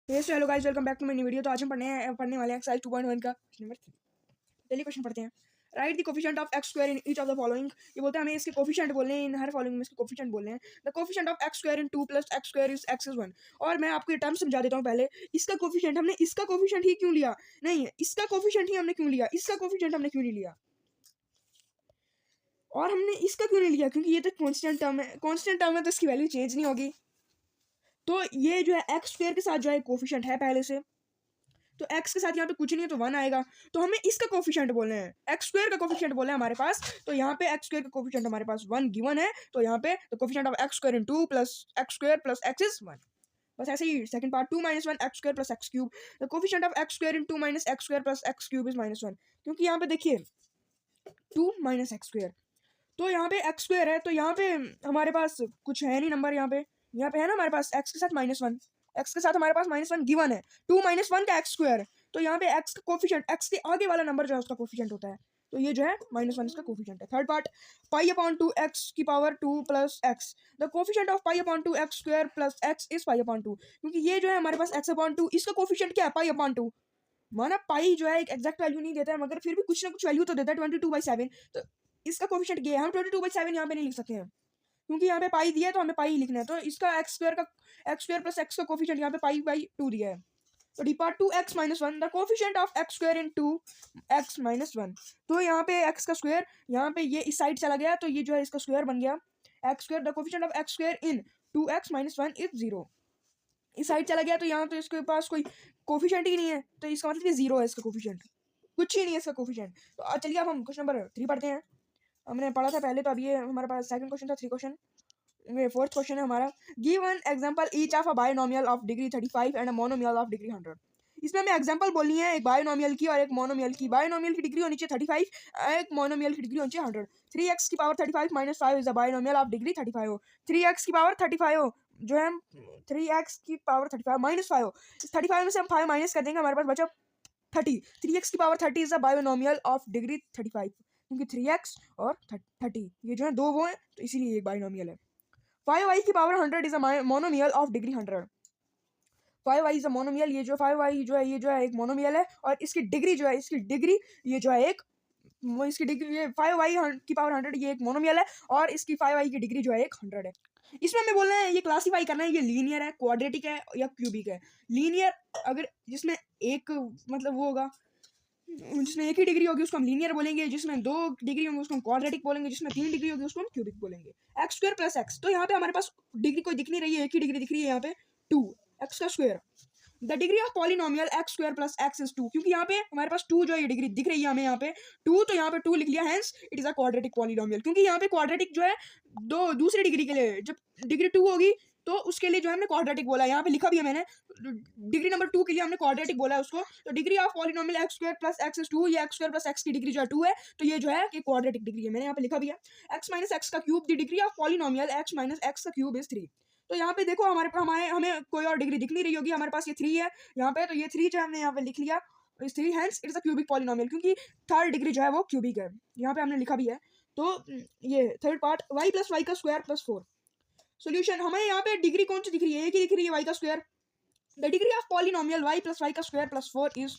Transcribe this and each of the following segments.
Hello guys, welcome back to my new video. तो आज हम पढ़ने वाले हैं एक्सरसाइज 2.1 का क्वेश्चन नंबर 3। पहले क्वेश्चन पढ़ते हैं। Right the coefficient of X square in each of the following. ये बोलते हैं हमें इसके कोफिशिएंट बोलने हैं, इन हर फॉलोइंग में इसके कोफिशिएंट बोलने हैं। The coefficient of X square in 2 plus X square is x is 1। और मैं आपको ये टर्म समझा देता हूँ पहले। इसका कोफिशिएंट हमने इसका कोफिशिएंट ही क्यों लिया, नहीं इसका कोफिशिएंट ही हमने क्यों लिया, इसका कोफिशिएंट हमने क्यों नहीं लिया, और हमने इसका क्यों नहीं लिया, क्योंकि ये तो कांस्टेंट टर्म है। कांस्टेंट टर्म है तो इसकी वैल्यू चेंज नहीं होगी। तो ये जो है एक्स स्क्वायर के साथ जो है कोफिशिएंट है पहले से, तो x के साथ यहाँ पे कुछ नहीं है तो 1 आएगा। तो हमें इसका कोफिशिएंट बोलना है, एक्स स्क्वायर का कोफिशिएंट बोलना है हमारे पास। तो यहाँ पे एक्स स्क्वायर का कोफिशिएंट हमारे पास 1 गिवन है। तो यहाँ पे the coefficient of X square in 2 plus X square plus X is 1। बस ऐसे ही second part 2 minus 1 X square plus X cube. The coefficient of X square in 2 minus X square plus X cube is -1। क्योंकि यहाँ पे देखिए 2 minus X square, तो यहाँ पे एक्स स्क्वायर है, तो यहाँ पे हमारे पास कुछ है नहीं नंबर। यहाँ पे है ना हमारे पास एक्स के साथ -1, एक्स के साथ हमारे पास -1 गिवन है। 2 माइनस 1 का एक्स स्क्वायर, तो यहाँ पे एक्स का कोफिशिएंट, एक्स के आगे वाला नंबर जो है उसका कोफिशिएंट होता है। तो ये जो है -1 इसका कोफिशिएंट है। Third part pi upon 2 X की power 2 plus X. The coefficient of pi upon 2 X square plus X is pi upon 2। क्योंकि ये जो है हमारे पास एक्स अपॉन 2, इसका कोफिशिएंट क्या है, पाई अपॉन 2। माना पाई जो है एक एग्जैक्ट वैल्यू नहीं देता है, मगर फिर भी कुछ ना कुछ वैल्यू तो देता है, 22/7। तो इसका कोफिशिएंट ये है। हम 22/7 यहाँ पे नहीं लिख सकते हैं, क्योंकि यहाँ पे पाई दिया है तो हमें पाई लिखना है। तो इसका एक्स स्क्वायर प्लस एक्स का कोफिशिएंट यहाँ पे पाई/2 दिया है। तो D part 2x - 1 the coefficient of X square in 2x - 1। तो यहाँ पे एक्स का स्क्वायर, यहाँ पे ये इस साइड चला गया तो ये जो है इसका स्क्वायर बन गया x square. The coefficient of X square in 2x - 1 is 0। इस साइड चला गया तो यहाँ तो इसके पास कोई कोफिशिएंट ही नहीं है, तो इसका मतलब 0 है इसका कोफिशिएंट, कुछ ही नहीं है इसका कोफिशिएंट। तो चलिए अब हम क्वेश्चन नंबर 3 पढ़ते हैं। हमने पढ़ा था पहले, तो अब ये हमारे पास सेकंड क्वेश्चन था। 3 क्वेश्चन, ये फोर्थ क्वेश्चन है हमारा। Give an example each of a binomial of degree 35 and a monomial of degree 100। इसमें हमें एग्जांपल बोलनी है एक बायनोमियल की और एक मोनोमियल की। बायनोमियल की डिग्री होनी चाहिए 35, एक मोनोमियल की डिग्री होनी चाहिए 100। 3x की power 35 - 5 is a binomial of degree 35 हो। 3x की पावर 35 हो जो है 3x की पावर 35 -5 हो। इस 35 में से हम 5 माइनस कर देंगे, हमारे पास बचा 30। 3x की power 30 is a binomial of degree 35, क्योंकि 3x और 30 ये जो है दो वो है, तो इसीलिए एक बायनोमियल है। 5y की power 100 is a monomial of degree 100। 5y is a monomial, ये जो 5y जो है ये जो है एक मोनोमियल है, और इसकी डिग्री जो है, इसकी डिग्री ये जो है एक, इसकी डिग्री ये 5y की पावर 100 ये एक मोनोमियल है, और इसकी 5y की डिग्री जो है एक 100 है। इसमें हमें बोलना है ये क्लासीफाई करना है, ये लीनियर है, क्वाड्रेटिक है या क्यूबिक है। लीनियर अगर जिसमें एक मतलब वो होगा, जिसमें एक ही डिग्री होगी उसको हम लीनियर बोलेंगे, जिसमें 2 डिग्री होंगे उसको हम क्वाड्रेटिक बोलेंगे, जिसमें 3 डिग्री होगी उसको हम क्यूबिक बोलेंगे। एक्स स्क्वायर प्लस एक्स, तो यहाँ पे हमारे पास डिग्री कोई दिख नहीं रही है, एक ही डिग्री दिख रही है यहाँ पे 2 एक्स का square. The degree of polynomial x square plus X is 2। क्योंकि यहाँ पे हमारे पास 2 जो है ये डिग्री दिख रही है हमें यहाँ पे 2, तो यहाँ पे 2 लिख लिया, hence it is a quadratic polynomial. क्योंकि यहाँ पे क्वाड्रेटिक जो है दो दूसरी डिग्री के लिए, जब डिग्री 2 होगी तो उसके लिए जो है हमने क्वाड्रेटिक बोला है, यहाँ पे लिखा भी है मैंने, डिग्री नंबर 2 के लिए हमने क्वाड्रेटिक बोला है उसको। तो degree of polynomial x square plus X is 2, ये एक्स स्क्वायर प्लस एक्स की डिग्री जो है 2 है, तो ये जो है कि क्वाड्रेटिक डिग्री है, मैंने यहाँ पे लिखा भी है। एक्स माइनस एक्स का cube, the degree of polynomial x minus x का क्यूब इज 3। तो यहाँ पे देखो हमें कोई और डिग्री दिख नहीं रही होगी, हमारे पास ये 3 है यहाँ पे, तो ये 3 जो हमने यहाँ पे लिख लिया इस 3, hence it is a cubic polynomial, क्योंकि थर्ड डिग्री जो है वो क्यूबिक है, यहाँ पे हमने लिखा भी है। तो ये third part y plus y का स्क्वायर प्लस 4। सोल्यूशन, हमें यहाँ पे डिग्री कौन सी दिख रही है, एक ही दिख रही है y का square. The degree of polynomial y plus y का स्क्वायर प्लस 4 इज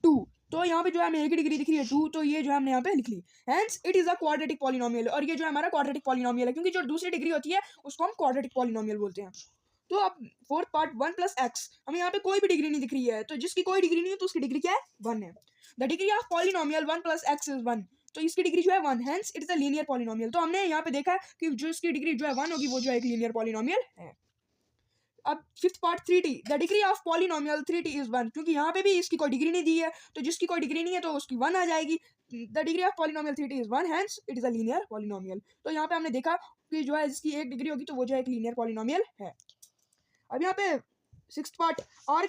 2। तो यहाँ पे जो है हमें एक ही डिग्री दिख रही है 2, तो ये जो है हमने यहाँ पे लिख ली, hence it is a quadratic polynomial, और ये जो है हमारा क्वाड्रेटिक पॉलिनोमियल है, क्योंकि जो दूसरी डिग्री होती है उसको हम क्वाड्रेटिक पॉलिनोमियल बोलते हैं। तो अब फोर्थ पार्ट 1 प्लस एक्स, हमें यहाँ पे कोई भी डिग्री नहीं दिख रही है, तो जिसकी कोई डिग्री नहीं है तो उसकी डिग्री क्या है, 1 है। The degree of polynomial 1 plus X is 1, तो इसकी डिग्री जो है 1, hence it is a linear polynomial. तो हमने यहाँ पे देखा है कि जो इसकी डिग्री जो है 1 होगी वो जो है एक लीनियर पॉलिनोमियल है। अब fifth part 3t, the degree of polynomial 3t is 1, क्योंकि यहाँ पे भी इसकी कोई डिग्री नहीं दी है, तो जिसकी कोई डिग्री नहीं है तो उसकी 1 आ जाएगी। The degree of polynomial 3t is 1, hence it is a linear polynomial. तो यहाँ पे हमने देखा कि जो है जिसकी एक डिग्री होगी तो वो जो है एक लीनियर पॉलिनोमियल है। अब यहाँ पे सिक्स्थ पार्ट आर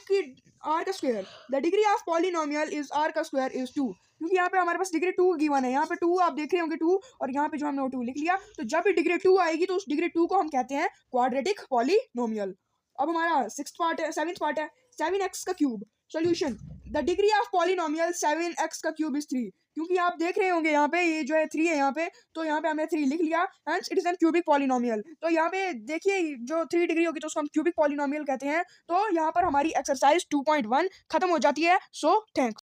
का square, the degree of polynomial is r का स्क्वायर इज 2, क्योंकि यहाँ पे हमारे पास डिग्री 2 गिवन है, यहाँ पे 2 आप देख रहे होंगे 2, और यहाँ पे जो हमने वो 2 लिख लिया, तो जब भी डिग्री 2 आएगी तो उस डिग्री 2 को हम कहते हैं क्वाड्रेटिक पॉलिनोमियल। अब हमारा सेवेंथ पार्ट है 7x का cube. Solution, the degree of polynomial 7x³ is 3। क्योंकि आप देख रहे होंगे यहाँ पे ये जो है 3 है यहाँ पे, तो यहाँ पे हमने 3 लिख लिया, hence it is an cubic polynomial. तो यहाँ पे देखिए जो 3 डिग्री होगी तो उसको हम क्यूबिक पॉलिनोमियल कहते हैं। तो यहाँ पर हमारी एक्सरसाइज 2.1 खत्म हो जाती है। So thanks.